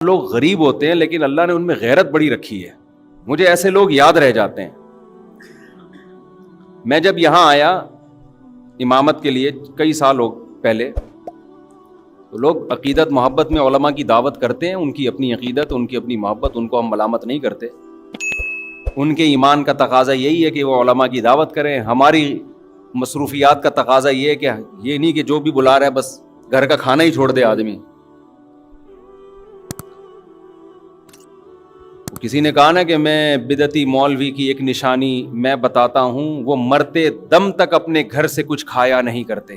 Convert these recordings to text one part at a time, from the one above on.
لوگ غریب ہوتے ہیں لیکن اللہ نے ان میں غیرت بڑی رکھی ہے. مجھے ایسے لوگ یاد رہ جاتے ہیں. میں جب یہاں آیا امامت کے لیے کئی سال پہلے، تو لوگ عقیدت محبت میں علماء کی دعوت کرتے ہیں، ان کی اپنی عقیدت، ان کی اپنی محبت، ان کو ہم ملامت نہیں کرتے. ان کے ایمان کا تقاضا یہی ہے کہ وہ علماء کی دعوت کریں. ہماری مصروفیات کا تقاضا یہ ہے کہ یہ نہیں کہ جو بھی بلا رہا ہے بس گھر کا کھانا ہی چھوڑ دے آدمی. کسی نے کہا نا کہ میں بدعتی مولوی کی ایک نشانی میں بتاتا ہوں، وہ مرتے دم تک اپنے گھر سے کچھ کھایا نہیں کرتے.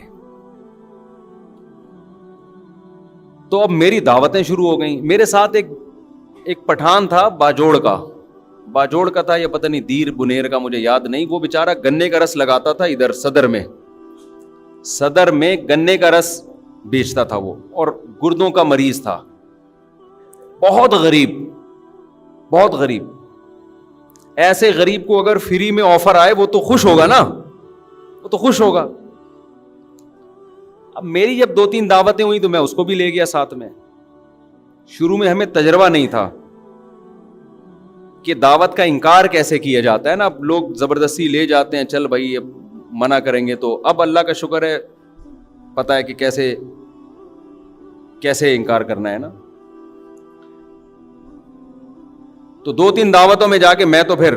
تو اب میری دعوتیں شروع ہو گئیں. میرے ساتھ ایک پٹھان تھا باجوڑ کا تھا یا پتہ نہیں دیر بنیر کا، مجھے یاد نہیں. وہ بیچارہ گنے کا رس لگاتا تھا ادھر صدر میں گنے کا رس بیچتا تھا وہ، اور گردوں کا مریض تھا. بہت غریب. ایسے غریب کو اگر فری میں آفر آئے وہ تو خوش ہوگا نا، اب میری جب 2-3 دعوتیں ہوئی تو میں اس کو بھی لے گیا ساتھ میں. شروع میں ہمیں تجربہ نہیں تھا کہ دعوت کا انکار کیسے کیا جاتا ہے نا. اب لوگ زبردستی لے جاتے ہیں، چل بھائی اب منع کریں گے. تو اب اللہ کا شکر ہے پتہ ہے کہ کیسے انکار کرنا ہے نا. تو 2-3 دعوتوں میں جا کے میں تو پھر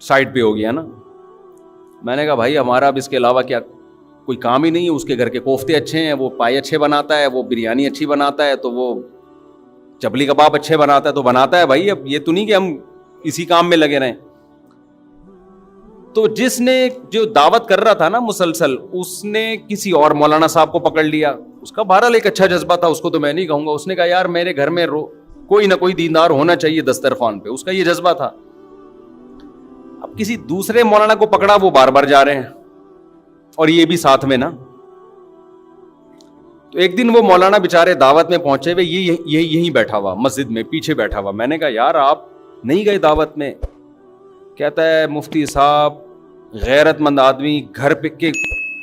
سائڈ پہ ہو گیا نا. میں نے کہا بھائی ہمارا اب اس کے علاوہ کیا کوئی کام ہی نہیں ہے. اس کے گھر کے کوفتے اچھے ہیں، وہ پائے اچھے بناتا ہے، وہ بریانی اچھی بناتا ہے، تو وہ چپلی کباب اچھے بناتا ہے تو بناتا ہے بھائی. اب یہ تو نہیں کہ ہم اسی کام میں لگے رہیں. تو جس نے جو دعوت کر رہا تھا نا مسلسل، اس نے کسی اور مولانا صاحب کو پکڑ لیا. اس کا بہرحال ایک اچھا جذبہ تھا، اس کو تو میں نہیں کہوں گا. اس نے کہا یار میرے گھر میں کوئی نہ کوئی دیندار ہونا چاہیے دسترخوان پہ. اس کا یہ جذبہ تھا. اب کسی دوسرے مولانا کو پکڑا، وہ بار بار جا رہے ہیں اور یہ بھی ساتھ میں نا. تو ایک دن وہ مولانا بیچارے دعوت میں پہنچے ہوئے، یہیں بیٹھا ہوا مسجد میں پیچھے بیٹھا ہوا. میں نے کہا یار آپ نہیں گئے دعوت میں؟ کہتا ہے مفتی صاحب غیرت مند آدمی گھر پہ کے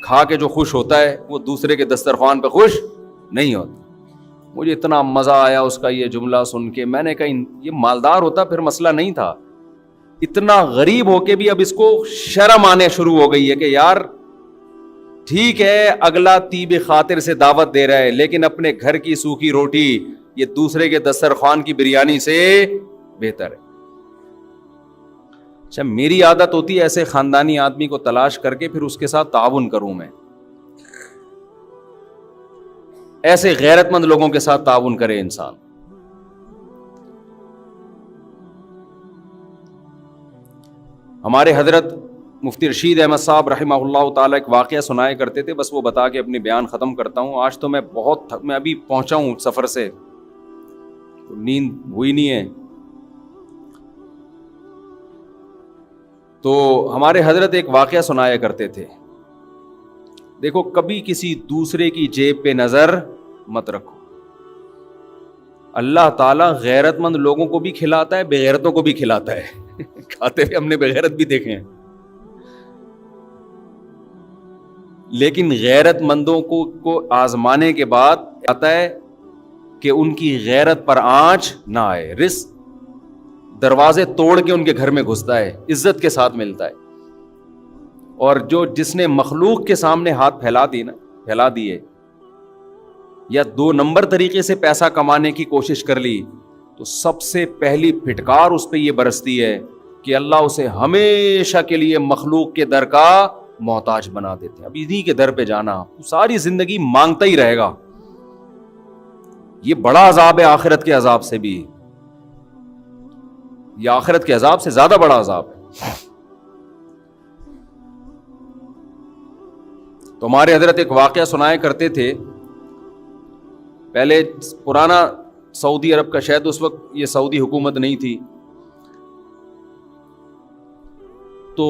کھا کے جو خوش ہوتا ہے وہ دوسرے کے دسترخوان پہ خوش نہیں ہوتا. مجھے اتنا مزہ آیا اس کا یہ جملہ سن کے. میں نے کہا یہ مالدار ہوتا پھر مسئلہ نہیں تھا. اتنا غریب ہو کے بھی اب اس کو شرم آنے شروع ہو گئی ہے کہ یار ٹھیک ہے اگلا طیب خاطر سے دعوت دے رہا ہے، لیکن اپنے گھر کی سوکھی روٹی یہ دوسرے کے دسترخوان کی بریانی سے بہتر ہے. اچھا میری عادت ہوتی ہے ایسے خاندانی آدمی کو تلاش کر کے پھر اس کے ساتھ تعاون کروں. میں ایسے غیرت مند لوگوں کے ساتھ تعاون کرے انسان. ہمارے حضرت مفتی رشید احمد صاحب رحمہ اللہ تعالیٰ ایک واقعہ سنایا کرتے تھے، بس وہ بتا کے اپنی بیان ختم کرتا ہوں. آج تو میں میں ابھی پہنچا ہوں سفر سے، نیند ہوئی نہیں ہے. تو ہمارے حضرت ایک واقعہ سنایا کرتے تھے. دیکھو کبھی کسی دوسرے کی جیب پہ نظر مت رکھو. اللہ تعالیٰ غیرت مند لوگوں کو بھی کھلاتا ہے، بے غیرتوں کو بھی کھلاتا ہے. کھاتے ہوئے ہم نے بے غیرت بھی دیکھے ہیں، لیکن غیرت مندوں کو آزمانے کے بعد آتا ہے کہ ان کی غیرت پر آنچ نہ آئے. رزق دروازے توڑ کے ان کے گھر میں گھستا ہے، عزت کے ساتھ ملتا ہے. اور جس نے مخلوق کے سامنے ہاتھ پھیلا دیے یا 2 نمبر طریقے سے پیسہ کمانے کی کوشش کر لی، تو سب سے پہلی پھٹکار اس پہ یہ برستی ہے کہ اللہ اسے ہمیشہ کے لیے مخلوق کے در کا محتاج بنا دیتے ہیں. اب انہی کے در پہ جانا، ساری زندگی مانگتا ہی رہے گا. یہ بڑا عذاب ہے آخرت کے عذاب سے بھی، یہ آخرت کے عذاب سے زیادہ بڑا عذاب ہے. تو ہمارے حضرت ایک واقعہ سنایا کرتے تھے. پہلے پرانا سعودی عرب کا، شاید اس وقت یہ سعودی حکومت نہیں تھی، تو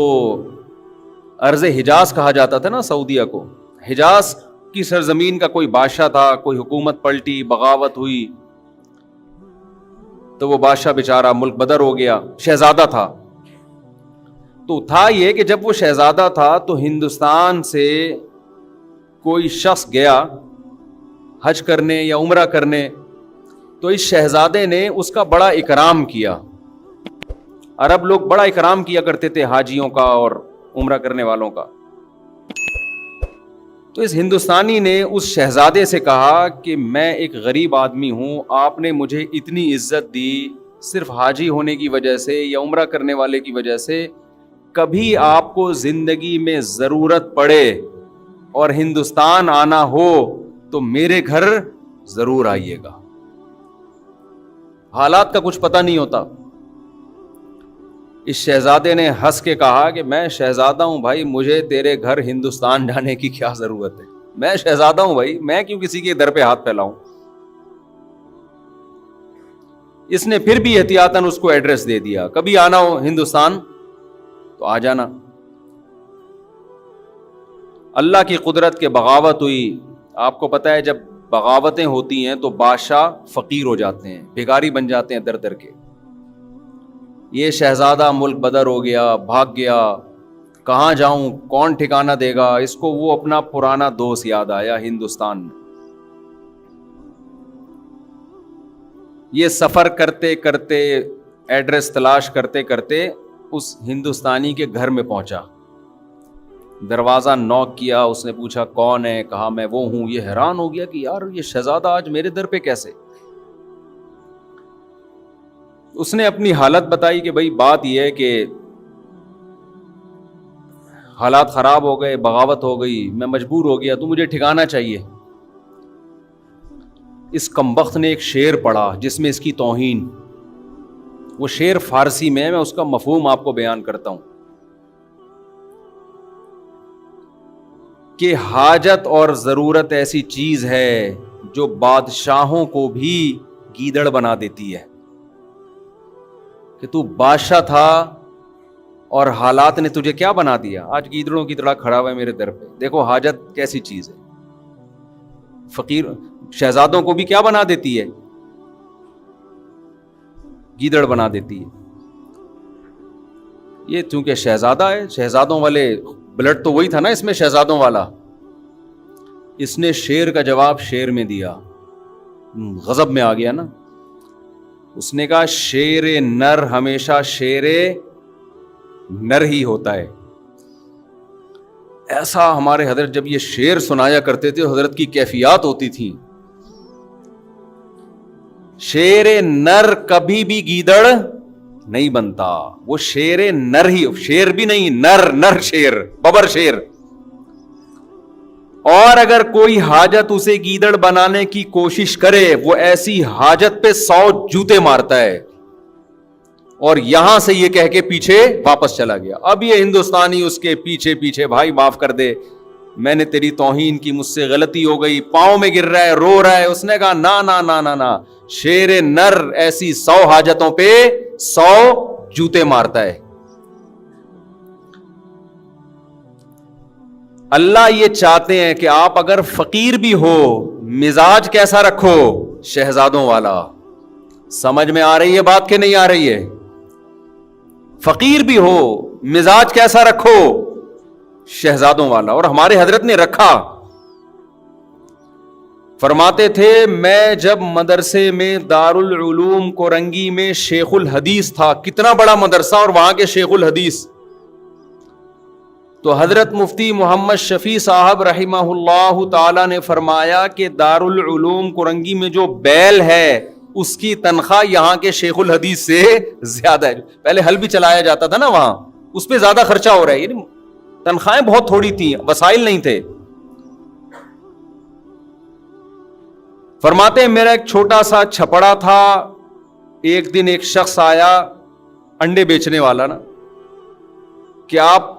ارض حجاز کہا جاتا تھا نا سعودیہ کو. حجاز کی سرزمین کا کوئی بادشاہ تھا، کوئی حکومت پلٹی، بغاوت ہوئی، تو وہ بادشاہ بیچارہ ملک بدر ہو گیا. شہزادہ تھا. تو تھا یہ کہ جب وہ شہزادہ تھا تو ہندوستان سے کوئی شخص گیا حج کرنے یا عمرہ کرنے، تو اس شہزادے نے اس کا بڑا اکرام کیا. عرب لوگ بڑا اکرام کیا کرتے تھے حاجیوں کا اور عمرہ کرنے والوں کا. تو اس ہندوستانی نے اس شہزادے سے کہا کہ میں ایک غریب آدمی ہوں, آپ نے مجھے اتنی عزت دی صرف حاجی ہونے کی وجہ سے یا عمرہ کرنے والے کی وجہ سے, کبھی آپ کو زندگی میں ضرورت پڑے اور ہندوستان آنا ہو تو میرے گھر ضرور آئیے گا. حالات کا کچھ پتہ نہیں ہوتا. اس شہزادے نے ہنس کے کہا کہ میں شہزادہ ہوں بھائی, مجھے تیرے گھر ہندوستان جانے کی کیا ضرورت ہے, میں شہزادہ ہوں بھائی, میں کیوں کسی کے در پہ ہاتھ پھیلاؤں. اس نے پھر بھی احتیاطاً اس کو ایڈریس دے دیا, کبھی آنا ہو ہندوستان تو آ جانا. اللہ کی قدرت کے بغاوت ہوئی. آپ کو پتہ ہے جب بغاوتیں ہوتی ہیں تو بادشاہ فقیر ہو جاتے ہیں, بھکاری بن جاتے ہیں در در کے. یہ شہزادہ ملک بدر ہو گیا, بھاگ گیا, کہاں جاؤں, کون ٹھکانہ دے گا. اس کو وہ اپنا پرانا دوست یاد آیا ہندوستان میں. یہ سفر کرتے کرتے, ایڈریس تلاش کرتے کرتے اس ہندوستانی کے گھر میں پہنچا. دروازہ نوک کیا, اس نے پوچھا کون ہے, کہا میں وہ ہوں. یہ حیران ہو گیا کہ یار یہ شہزادہ آج میرے در پہ کیسے. اس نے اپنی حالت بتائی کہ بھائی بات یہ ہے کہ حالات خراب ہو گئے, بغاوت ہو گئی, میں مجبور ہو گیا, تو مجھے ٹھکانہ چاہیے. اس کمبخت نے ایک شعر پڑھا جس میں اس کی توہین, وہ شعر فارسی میں اس کا مفہوم آپ کو بیان کرتا ہوں کہ حاجت اور ضرورت ایسی چیز ہے جو بادشاہوں کو بھی گیدڑ بنا دیتی ہے. کہ تو بادشاہ تھا اور حالات نے تجھے کیا بنا دیا, آج گیدڑوں کی طرح کھڑا ہوا ہے میرے در پہ. دیکھو حاجت کیسی چیز ہے, فقیر شہزادوں کو بھی کیا بنا دیتی ہے, گیدڑ بنا دیتی ہے. یہ چونکہ شہزادہ ہے, شہزادوں والے بلڈ تو وہی تھا نا اس میں, شہزادوں والا. اس نے شیر کا جواب شیر میں دیا, غضب میں آ گیا نا. اس نے کہا شیر نر ہمیشہ شیر نر ہی ہوتا ہے. ایسا ہمارے حضرت جب یہ شعر سنایا کرتے تھے, حضرت کی کیفیات ہوتی تھی. شیر نر کبھی بھی گیدڑ نہیں بنتا, وہ شیر نر ہی, شیر بھی نہیں, نر نر شیر, ببر شیر. اور اگر کوئی حاجت اسے گیدڑ بنانے کی کوشش کرے, وہ ایسی حاجت پہ 100 جوتے مارتا ہے اور یہاں سے یہ کہہ کے پیچھے واپس چلا گیا. اب یہ ہندوستانی اس کے پیچھے پیچھے, بھائی معاف کر دے, میں نے تیری توہین کی, مجھ سے غلطی ہو گئی, پاؤں میں گر رہا ہے, رو رہا ہے. اس نے کہا نا نا نا نا نا, شیر نر ایسی 100 حاجتوں پہ 100 جوتے مارتا ہے. اللہ یہ چاہتے ہیں کہ آپ اگر فقیر بھی ہو, مزاج کیسا رکھو, شہزادوں والا. سمجھ میں آ رہی ہے بات کہ نہیں آ رہی ہے؟ فقیر بھی ہو, مزاج کیسا رکھو, شہزادوں والا. اور ہمارے حضرت نے رکھا. فرماتے تھے میں جب مدرسے میں دارالعلوم کورنگی میں شیخ الحدیث تھا, کتنا بڑا مدرسہ اور وہاں کے شیخ الحدیث, تو حضرت مفتی محمد شفیع صاحب رحمہ اللہ تعالی نے فرمایا کہ دارالعلوم کورنگی میں جو بیل ہے اس کی تنخواہ یہاں کے شیخ الحدیث سے زیادہ ہے. پہلے حل بھی چلایا جاتا تھا نا وہاں, اس پہ زیادہ خرچہ ہو رہا ہے. یعنی تنخواہیں بہت تھوڑی تھیں, وسائل نہیں تھے. فرماتے ہیں میرا ایک چھوٹا سا چھپڑا تھا, ایک دن ایک شخص آیا, انڈے بیچنے والا نا, کہ آپ,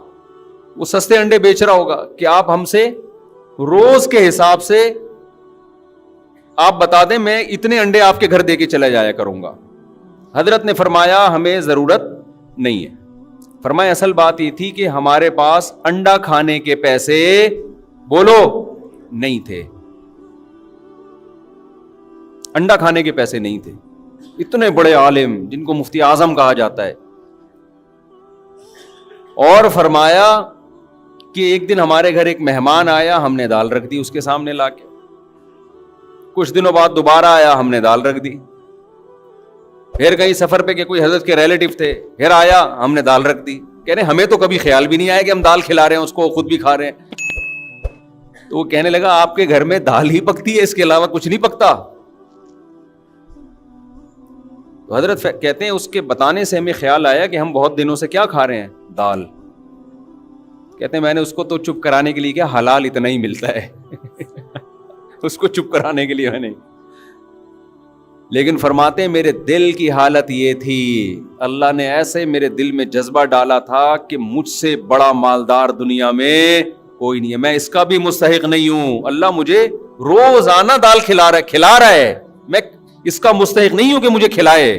وہ سستے انڈے بیچ رہا ہوگا, کہ آپ ہم سے روز کے حساب سے آپ بتا دیں, میں اتنے انڈے آپ کے گھر دے کے چلا جایا کروں گا. حضرت نے فرمایا ہمیں ضرورت نہیں ہے. فرمایا اصل بات یہ تھی کہ ہمارے پاس انڈا کھانے کے پیسے بولو نہیں تھے, انڈا کھانے کے پیسے نہیں تھے. اتنے بڑے عالم جن کو مفتی اعظم کہا جاتا ہے. اور فرمایا کہ ایک دن ہمارے گھر ایک مہمان آیا, ہم نے دال رکھ دی اس کے سامنے لا کے. کچھ دنوں بعد دوبارہ آیا, ہم نے دال رکھ دی. پھر کہیں سفر پہ کہ کوئی حضرت کے ریلیٹو تھے, پھر آیا, ہم نے دال رکھ دی. کہہ رہے ہمیں تو کبھی خیال بھی نہیں آیا کہ ہم دال کھلا رہے ہیں اس کو, خود بھی کھا رہے ہیں. تو وہ کہنے لگا آپ کے گھر میں دال ہی پکتی ہے, اس کے علاوہ کچھ نہیں پکتا. تو حضرت کہتے ہیں اس کے بتانے سے ہمیں خیال آیا کہ ہم بہت دنوں سے کیا کھا رہے ہیں, دال. کہتے ہیں میں نے اس کو تو چپ کرانے کے لیے کیا, حلال اتنا ہی ملتا ہے اس کو چپ کرانے کے لیے میں نے. لیکن فرماتے ہیں میرے دل کی حالت یہ تھی, اللہ نے ایسے میرے دل میں جذبہ ڈالا تھا کہ مجھ سے بڑا مالدار دنیا میں کوئی نہیں ہے, میں اس کا بھی مستحق نہیں ہوں. اللہ مجھے روزانہ دال کھلا رہا ہے, میں اس کا مستحق نہیں ہوں کہ مجھے کھلائے.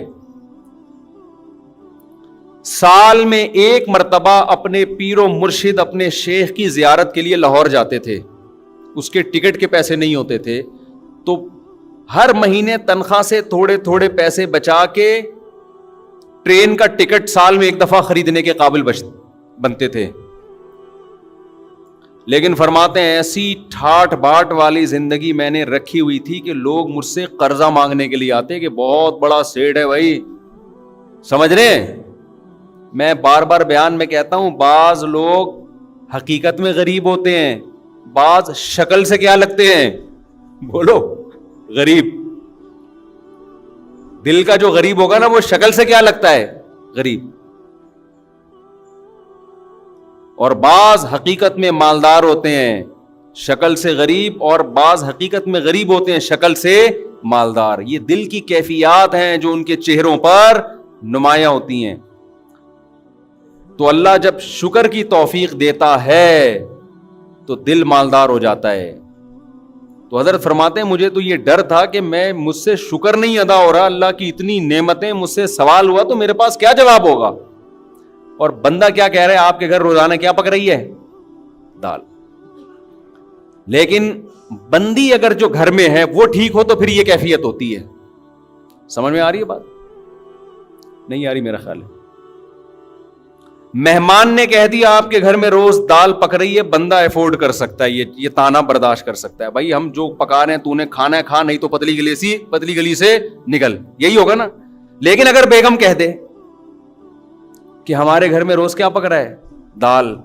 سال میں ایک مرتبہ اپنے پیر و مرشد اپنے شیخ کی زیارت کے لیے لاہور جاتے تھے. اس کے ٹکٹ کے پیسے نہیں ہوتے تھے, تو ہر مہینے تنخواہ سے تھوڑے تھوڑے پیسے بچا کے ٹرین کا ٹکٹ سال میں ایک دفعہ خریدنے کے قابل بنتے تھے. لیکن فرماتے ہیں ایسی ٹھاٹ باٹ والی زندگی میں نے رکھی ہوئی تھی کہ لوگ مجھ سے قرضہ مانگنے کے لیے آتے کہ بہت بڑا سیٹ ہے بھائی, سمجھ رہے ہیں. میں بار بار بیان میں کہتا ہوں, بعض لوگ حقیقت میں غریب ہوتے ہیں, بعض شکل سے کیا لگتے ہیں, بولو غریب. دل کا جو غریب ہوگا نا وہ شکل سے کیا لگتا ہے, غریب. اور بعض حقیقت میں مالدار ہوتے ہیں, شکل سے غریب, اور بعض حقیقت میں غریب ہوتے ہیں, شکل سے مالدار. یہ دل کی کیفیات ہیں جو ان کے چہروں پر نمایاں ہوتی ہیں. تو اللہ جب شکر کی توفیق دیتا ہے تو دل مالدار ہو جاتا ہے. تو حضرت فرماتے ہیں مجھے تو یہ ڈر تھا کہ مجھ سے شکر نہیں ادا ہو رہا, اللہ کی اتنی نعمتیں, مجھ سے سوال ہوا تو میرے پاس کیا جواب ہوگا. اور بندہ کیا کہہ رہا ہے, آپ کے گھر روزانہ کیا پک رہی ہے, دال. لیکن بندی اگر جو گھر میں ہے وہ ٹھیک ہو تو پھر یہ کیفیت ہوتی ہے. سمجھ میں آ رہی ہے بات, نہیں آ رہی میرا خیال ہے. مہمان نے کہہ دیا آپ کے گھر میں روز دال پک رہی ہے, بندہ افورڈ کر سکتا ہے, یہ تانا برداشت کر سکتا ہے, بھائی ہم جو پکا رہے ہیں تو نے کھانا ہے کھا, نہیں تو پتلی گلی سے نکل, یہی ہوگا نا. لیکن اگر بیگم کہہ دے کہ ہمارے گھر میں روز کیا پک رہا ہے, دال,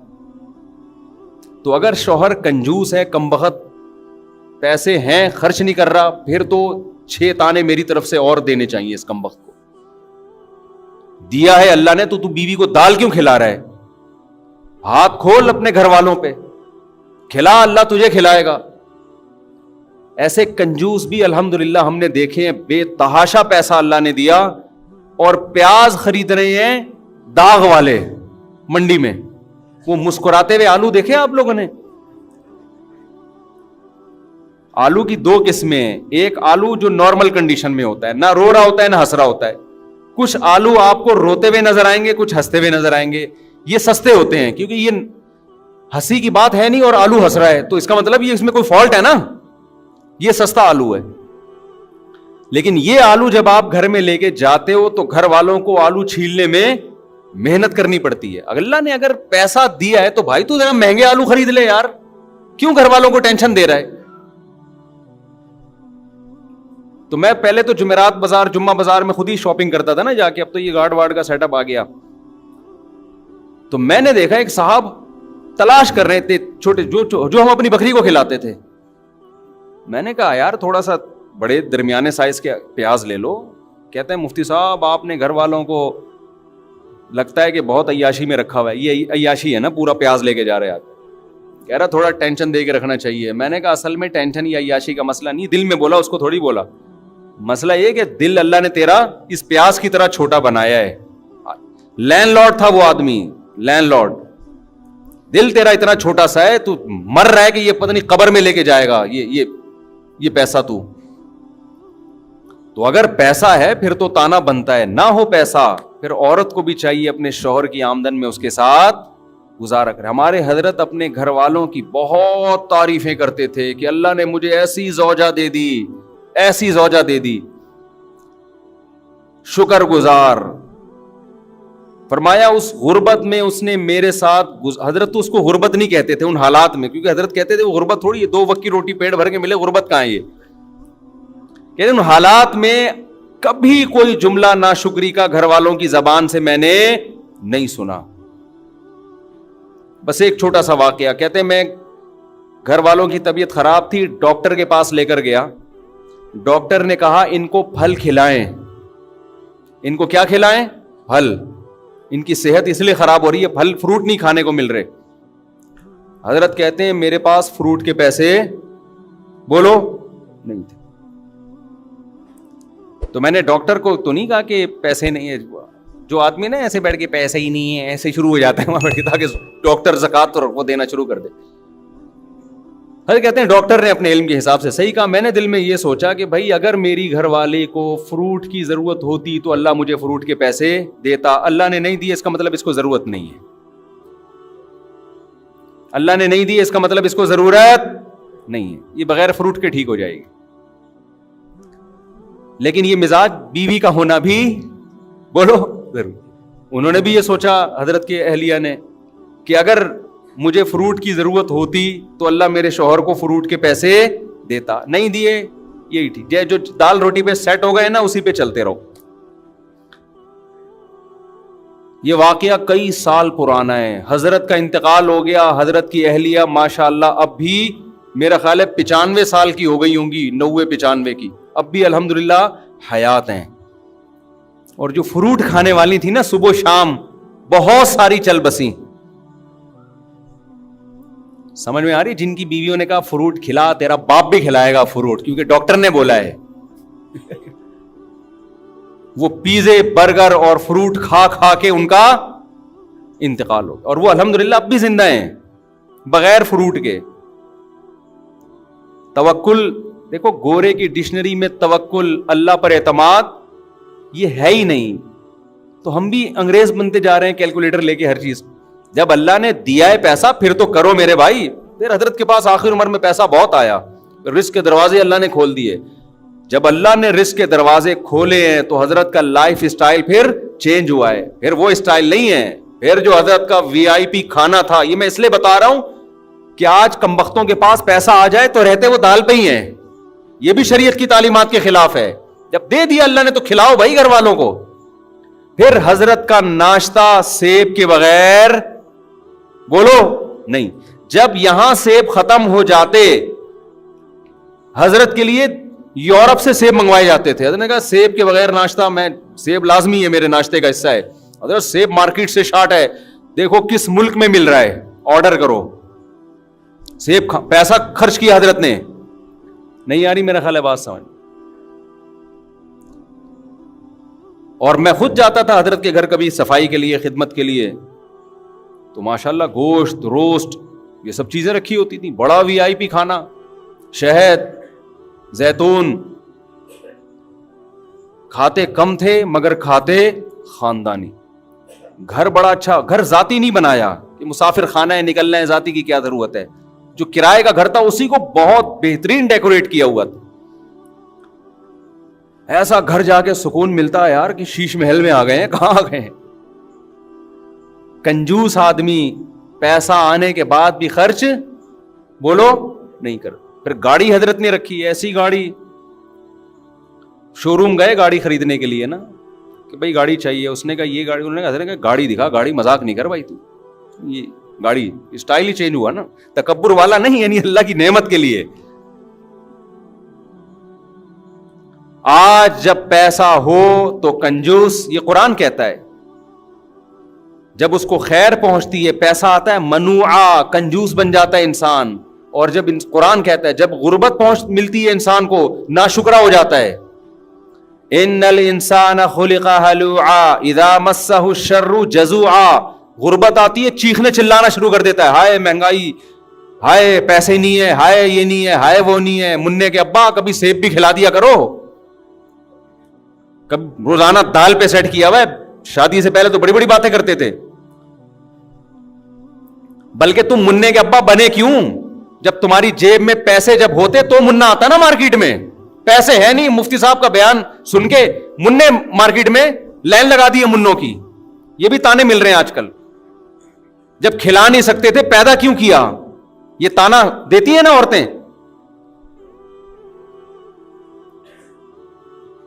تو اگر شوہر کنجوس ہے, کم بخت پیسے ہیں, خرچ نہیں کر رہا, پھر تو 6 تانے میری طرف سے اور دینے چاہیے اس کم بخت کو. دیا ہے اللہ نے تو بیوی کو دال کیوں کھلا رہا ہے, ہاتھ کھول اپنے گھر والوں پہ, کھلا, اللہ تجھے کھلائے گا. ایسے کنجوس بھی الحمدللہ ہم نے دیکھے ہیں, بے تحاشا پیسہ اللہ نے دیا, اور پیاز خرید رہے ہیں داغ والے منڈی میں, وہ مسکراتے ہوئے آلو دیکھے آپ لوگوں نے. آلو کی 2 قسمیں, ایک آلو جو نارمل کنڈیشن میں ہوتا ہے, نہ رو رہا ہوتا ہے نہ ہنس رہا ہوتا ہے. کچھ آلو آپ کو روتے ہوئے نظر آئیں گے, کچھ ہنستے ہوئے نظر آئیں گے. یہ سستے ہوتے ہیں کیونکہ یہ ہنسی کی بات ہے نہیں اور آلو ہنس رہا ہے, تو اس کا مطلب یہ اس میں کوئی فالٹ ہے نا, یہ سستا آلو ہے. لیکن یہ آلو جب آپ گھر میں لے کے جاتے ہو تو گھر والوں کو آلو چھیلنے میں محنت کرنی پڑتی ہے. اللہ نے اگر پیسہ دیا ہے تو بھائی تو ذرا مہنگے آلو خرید لے یار, کیوں گھر والوں کو ٹینشن دے رہا ہے. تو میں پہلے تو جمعرات بازار, جمعہ بازار میں خود ہی شاپنگ کرتا تھا نا جا کے, اب تو یہ گارڈ وارڈ کا سیٹ اپ آ گیا. تو میں نے دیکھا ایک صاحب تلاش کر رہے تھے چھوٹے جو ہم اپنی بکری کو کھلاتے تھے. میں نے کہا یار تھوڑا سا بڑے درمیانے سائز کے پیاز لے لو. کہتے ہیں مفتی صاحب آپ نے گھر والوں کو لگتا ہے کہ بہت عیاشی میں رکھا ہوا ہے. یہ عیاشی ہے نا, پورا پیاز لے کے جا رہے آپ. کہہ رہا تھوڑا ٹینشن دے کے رکھنا چاہیے. میں نے کہا اصل میں ٹینشن یا عیاشی کا مسئلہ نہیں, دل میں بولا, اس کو تھوڑی بولا. مسئلہ یہ کہ دل اللہ نے تیرا اس پیاز کی طرح چھوٹا بنایا ہے. لینڈ لارڈ تھا وہ آدمی, لینڈ لارڈ, دل تیرا اتنا چھوٹا سا ہے, تو مر رہا ہے کہ یہ پتہ نہیں قبر میں لے کے جائے گا یہ پیسہ. تو اگر پیسہ ہے پھر تو تانا بنتا ہے, نہ ہو پیسہ پھر عورت کو بھی چاہیے اپنے شوہر کی آمدن میں اس کے ساتھ گزارا کرے. ہمارے حضرت اپنے گھر والوں کی بہت تعریفیں کرتے تھے کہ اللہ نے مجھے ایسی زوجہ دے دی, ایسی زوجہ دے دی, شکر گزار. فرمایا اس غربت میں اس نے میرے ساتھ, حضرت تو اس کو غربت نہیں کہتے تھے ان حالات میں, کیونکہ حضرت کہتے تھے وہ غربت تھوڑی ہے, 2 وقت کی روٹی پیٹ بھر کے ملے, غربت کہاں ہے یہ. کہ ان حالات میں کبھی کوئی جملہ ناشکری کا گھر والوں کی زبان سے میں نے نہیں سنا. بس ایک چھوٹا سا واقعہ. کہتے ہیں میں گھر والوں کی طبیعت خراب تھی, ڈاکٹر کے پاس لے کر گیا. ڈاکٹر نے کہا ان کو پھل کھلائیں. ان کو کیا کھلائیں؟ پھل. ان کی صحت اس لیے خراب ہو رہی ہے, پھل فروٹ نہیں کھانے کو مل رہے. حضرت کہتے ہیں میرے پاس فروٹ کے پیسے بولو نہیں تھے. تو میں نے ڈاکٹر کو تو نہیں کہا کہ پیسے نہیں ہے. جو آدمی نا ایسے بیٹھ کے پیسے ہی نہیں ہے ایسے شروع ہو جاتا ہے وہاں بیٹھ کے, تاکہ ڈاکٹر زکات تو وہ دینا شروع کر دے. حضرت کہتے ہیں ڈاکٹر نے اپنے علم کے حساب سے صحیح کہا. میں نے دل میں یہ سوچا کہ بھائی اگر میری گھر والے کو فروٹ کی ضرورت ہوتی تو اللہ مجھے فروٹ کے پیسے دیتا. اللہ نے نہیں دیے اس کا مطلب اس کو ضرورت نہیں ہے. اللہ نے نہیں دی اس کا مطلب اس کو ضرورت نہیں ہے. یہ بغیر فروٹ کے ٹھیک ہو جائے گی. لیکن یہ مزاج بیوی کا ہونا بھی بولو ضرور. انہوں نے بھی یہ سوچا حضرت کے اہلیہ نے کہ اگر مجھے فروٹ کی ضرورت ہوتی تو اللہ میرے شوہر کو فروٹ کے پیسے دیتا. نہیں دیے, یہی ٹھیک. جو دال روٹی پہ سیٹ ہو گئے نا اسی پہ چلتے رہو. یہ واقعہ کئی سال پرانا ہے. حضرت کا انتقال ہو گیا. حضرت کی اہلیہ ماشاءاللہ اب بھی میرا خیال ہے 95 سال کی ہو گئی ہوں گی, 90-95 کی. اب بھی الحمدللہ حیات ہیں. اور جو فروٹ کھانے والی تھی نا صبح شام بہت ساری چل بسیں. سمجھ میں آ رہی؟ جن کی بیویوں نے کہا فروٹ کھلا, تیرا باپ بھی کھلائے گا فروٹ کیونکہ ڈاکٹر نے بولا ہے. وہ پیزے برگر اور فروٹ کھا کھا کے ان کا انتقال ہو گیا. اور وہ الحمدللہ اب بھی زندہ ہیں بغیر فروٹ کے. توکل دیکھو, گورے کی ڈکشنری میں توکل اللہ پر اعتماد یہ ہے ہی نہیں. تو ہم بھی انگریز بنتے جا رہے ہیں کیلکولیٹر لے کے ہر چیز. جب اللہ نے دیا ہے پیسہ پھر تو کرو میرے بھائی. پھر حضرت کے پاس آخر عمر میں پیسہ بہت آیا, رزق کے دروازے اللہ نے کھول دیے. جب اللہ نے رزق کے دروازے کھولے ہیں تو حضرت کا لائف اسٹائل پھر چینج ہوا ہے. پھر وہ اسٹائل نہیں ہے. پھر جو حضرت کا VIP کھانا تھا, یہ میں اس لیے بتا رہا ہوں کہ آج کمبختوں کے پاس پیسہ آ جائے تو رہتے وہ دال پہ ہی ہیں. یہ بھی شریعت کی تعلیمات کے خلاف ہے. جب دے دیا اللہ نے تو کھلاؤ بھائی گھر والوں کو. پھر حضرت کا ناشتہ سیب کے بغیر بولو نہیں. جب یہاں سیب ختم ہو جاتے, حضرت کے لیے یورپ سے سیب منگوائے جاتے تھے. حضرت نے کہا سیب کے بغیر ناشتہ, میں سیب لازمی ہے میرے ناشتے کا حصہ ہے. حضرت سیب مارکیٹ سے شارٹ ہے, دیکھو کس ملک میں مل رہا ہے, آرڈر کرو. سیب پیسہ خرچ کیا حضرت نے. نہیں آ رہی میرا خیال ہے بات سمجھ. اور میں خود جاتا تھا حضرت کے گھر کبھی صفائی کے لیے, خدمت کے لیے, تو ماشاءاللہ گوشت روسٹ یہ سب چیزیں رکھی ہوتی تھیں. بڑا VIP کھانا, شہد زیتون. کھاتے کم تھے مگر کھاتے خاندانی. گھر بڑا اچھا, گھر ذاتی نہیں بنایا کہ مسافر خانہ ہے نکلنا ہے, ذاتی کی کیا ضرورت ہے. جو کرائے کا گھر تھا اسی کو بہت بہترین ڈیکوریٹ کیا ہوا تھا. ایسا گھر جا کے سکون ملتا ہے یار کہ شیش محل میں آ گئے ہیں. کہاں آ گئے ہیں؟ کنجوس آدمی پیسہ آنے کے بعد بھی خرچ بولو نہیں کر. پھر گاڑی حضرت نے رکھی, ایسی گاڑی, شو روم گئے گاڑی خریدنے کے لیے نا کہ بھائی گاڑی چاہیے. اس نے کہا یہ گاڑی, انہوں نے کہا حضرت نے کہا گاڑی دکھا. گاڑی مذاق نہیں کر بھائی تو, یہ گاڑی اسٹائل ہی چینج ہوا نا, تکبر والا نہیں, یعنی اللہ کی نعمت کے لیے. آج جب پیسہ ہو تو کنجوس, یہ قرآن کہتا ہے. جب اس کو خیر پہنچتی ہے, پیسہ آتا ہے, منوعا, کنجوس بن جاتا ہے انسان. اور جب قرآن کہتا ہے جب غربت ملتی ہے انسان کو, ناشکرا ہو جاتا ہے. ان الانسان خلق ہلوعا اذا مسہ الشر جزوعا. غربت آتی ہے چیخنے چلانا شروع کر دیتا ہے, ہائے مہنگائی, ہائے پیسے نہیں ہے, ہائے یہ نہیں ہے, ہائے وہ نہیں ہے. منع کے ابا کبھی سیب بھی کھلا دیا کرو, کبھی روزانہ دال پہ سیٹ کیا ہوا ہے. شادی سے پہلے تو بڑی بڑی باتیں کرتے تھے. بلکہ تم منع کے ابا بنے کیوں؟ جب تمہاری جیب میں پیسے جب ہوتے تو منع آتا نا مارکیٹ میں. پیسے ہے نہیں, مفتی صاحب کا بیان سن کے منع مارکیٹ میں لائن لگا دی ہے منوں کی. یہ بھی تانے مل رہے ہیں آج کل. جب کھلا نہیں سکتے تھے پیدا کیوں کیا, یہ تانا دیتی ہے نا عورتیں.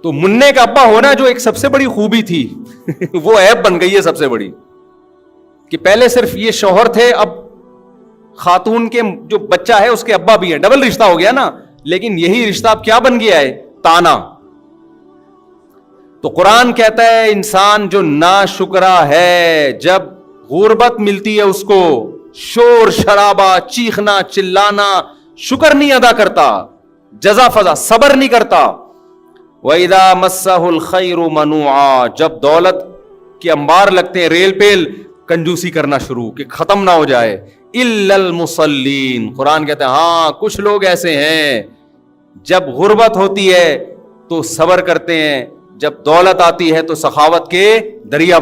تو منع کا ابا ہونا جو ایک سب سے بڑی خوبی تھی وہ عیب بن گئی ہے سب سے بڑی, کہ پہلے صرف یہ شوہر تھے, اب خاتون کے جو بچہ ہے اس کے ابا بھی ہیں, ڈبل رشتہ ہو گیا نا. لیکن یہی رشتہ اب کیا بن گیا ہے؟ تانا. تو قرآن کہتا ہے انسان جو ناشکرا ہے, جب غربت ملتی ہے اس کو, شور شرابہ, چیخنا چلانا, شکر نہیں ادا کرتا, جزا فضا صبر نہیں کرتا. وَإِذَا مَسَّهُ الْخَيْرُ مَنُوعًا, جب دولت کے انبار لگتے ہیں ریل پیل, کنجوسی کرنا شروع کہ ختم نہ ہو جائے. إِلَّا الْمُصَلِّينَ, قرآن کہتے ہیں ہاں کچھ لوگ ایسے ہیں جب غربت ہوتی ہے تو صبر کرتے ہیں, جب دولت آتی ہے تو سخاوت کے دریا